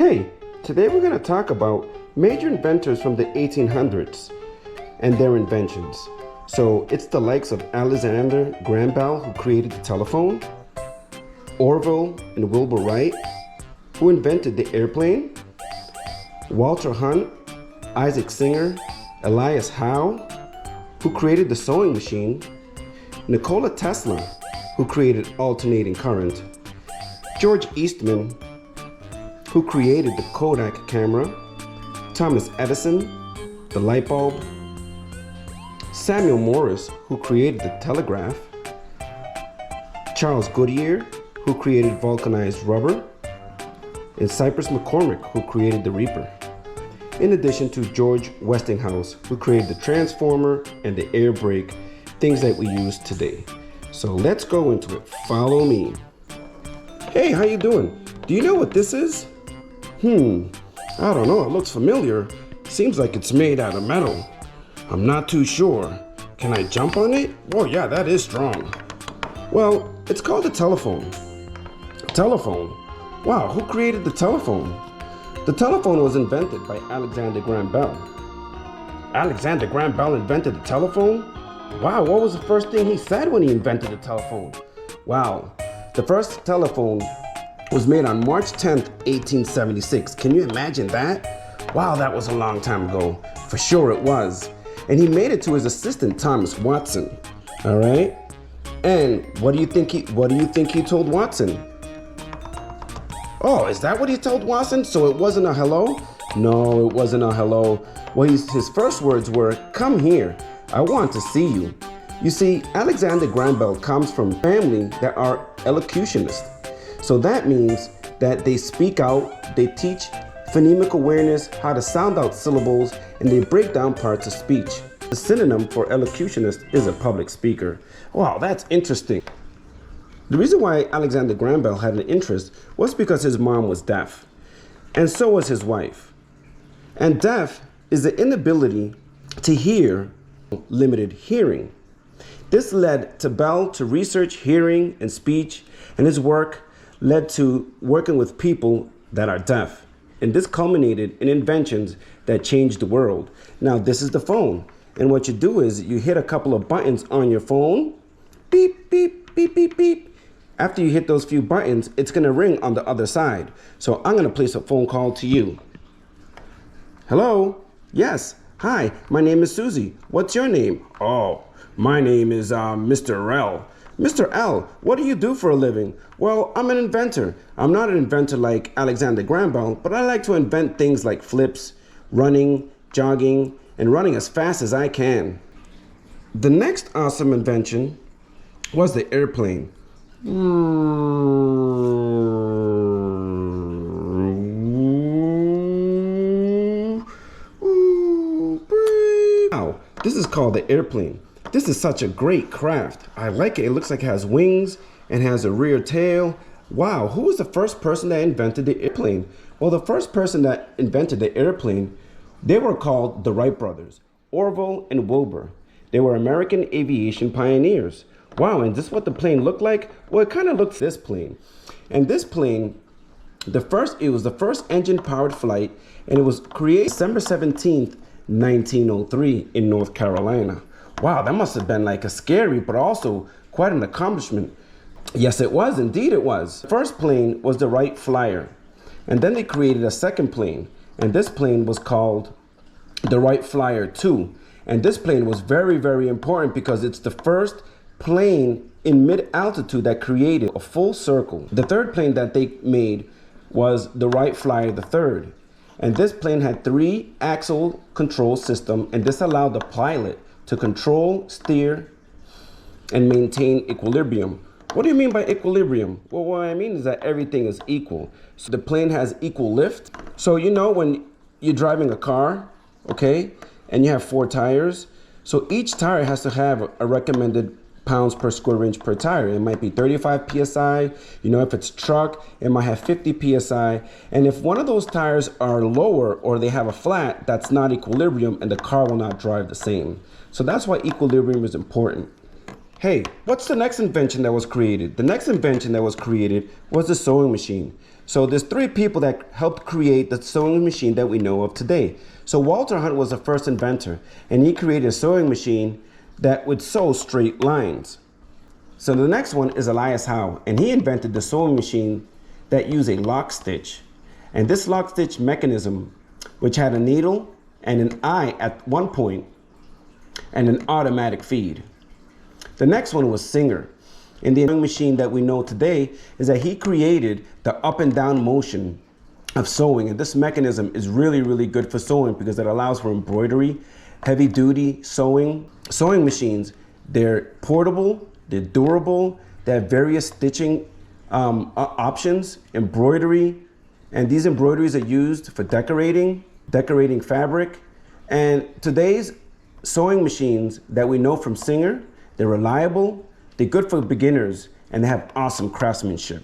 Hey, today we're going to talk about major inventors from the 1800s and their inventions. So it's the likes of Alexander Graham Bell, who created the telephone, Orville and Wilbur Wright, who invented the airplane, Walter Hunt, Isaac Singer, Elias Howe, who created the sewing machine, Nikola Tesla, who created alternating current, George Eastman, who created the Kodak camera, Thomas Edison, the light bulb, Samuel Morse, who created the telegraph, Charles Goodyear, who created vulcanized rubber, and Cypress McCormick, who created the Reaper. In addition to George Westinghouse, who created the transformer and the air brake, things that we use today. So let's go into it. Follow me. Hey, how you doing? Do you know what this is? I don't know, it looks familiar. Seems like it's made out of metal. I'm not too sure. Can I jump on it? Oh yeah, that is strong. Well, it's called a telephone. Telephone? Wow, who created the telephone? The telephone was invented by Alexander Graham Bell. Alexander Graham Bell invented the telephone? Wow, what was the first thing he said when he invented the telephone? Wow, the first telephone was made on March 10th, 1876. Can you imagine that? Wow, that was a long time ago. For sure it was. And he made it to his assistant, Thomas Watson. All right? And what do you think he told Watson? Oh, is that what he told Watson? So it wasn't a hello? No, it wasn't a hello. Well, his first words were, "Come here. I want to see you." You see, Alexander Graham Bell comes from a family that are elocutionists. So that means that they speak out, they teach phonemic awareness, how to sound out syllables, and they break down parts of speech. The synonym for elocutionist is a public speaker. Wow, that's interesting. The reason why Alexander Graham Bell had an interest was because his mom was deaf, and so was his wife. And deaf is the inability to hear, limited hearing. This led to Bell to research hearing and speech, and his work led to working with people that are deaf. And this culminated in inventions that changed the world. Now, this is the phone. And what you do is you hit a couple of buttons on your phone. Beep, beep, beep, beep, beep. After you hit those few buttons, it's going to ring on the other side. So I'm going to place a phone call to you. Hello? Yes. Hi, my name is Susie. What's your name? Oh, my name is Mr. L. Mr. L, what do you do for a living? Well, I'm an inventor. I'm not an inventor like Alexander Graham Bell, but I like to invent things like flips, running, jogging, and running as fast as I can. The next awesome invention was the airplane. Wow, this is called the airplane. This is such a great craft. I like it. It looks like it has wings and has a rear tail. Wow, who was the first person that invented the airplane? Well, the first person that invented the airplane, they were called the Wright brothers, Orville and Wilbur. They were American aviation pioneers. Wow, and this is what the plane looked like? Well, it kind of looks this plane. And this plane, it was the first engine-powered flight, and it was created December 17th, 1903 in North Carolina. Wow, that must have been like a scary, but also quite an accomplishment. Yes, it was. Indeed, it was. The first plane was the Wright Flyer. And then they created a second plane. And this plane was called the Wright Flyer 2. And this plane was very, very important because it's the first plane in mid-altitude that created a full circle. The third plane that they made was the Wright Flyer the third. And this plane had 3-axle control system, and this allowed the pilot to control, steer, and maintain equilibrium. What do you mean by equilibrium? Well, what I mean is that everything is equal. So the plane has equal lift. So you know when you're driving a car, okay, and you have 4 tires, so each tire has to have a recommended pounds per square inch per tire. It might be 35 psi. You know, if it's truck, it might have 50 psi. And if one of those tires are lower or they have a flat, that's not equilibrium, and the car will not drive the same. So that's why equilibrium is important. Hey, what's the next invention that was created? The next invention that was created was the sewing machine. So there's three people that helped create the sewing machine that we know of today. So Walter Hunt was the first inventor, and he created a sewing machine that would sew straight lines. So the next one is Elias Howe, and he invented the sewing machine that used a lock stitch. And this lock stitch mechanism, which had a needle and an eye at one point and an automatic feed. The next one was Singer. And the sewing machine that we know today is that he created the up and down motion of sewing. And this mechanism is really, really good for sewing because it allows for embroidery, heavy duty sewing. Sewing machines, they're portable, they're durable, they have various stitching options, embroidery, and these embroideries are used for decorating fabric. And today's sewing machines that we know from Singer, they're reliable, they're good for beginners, and they have awesome craftsmanship.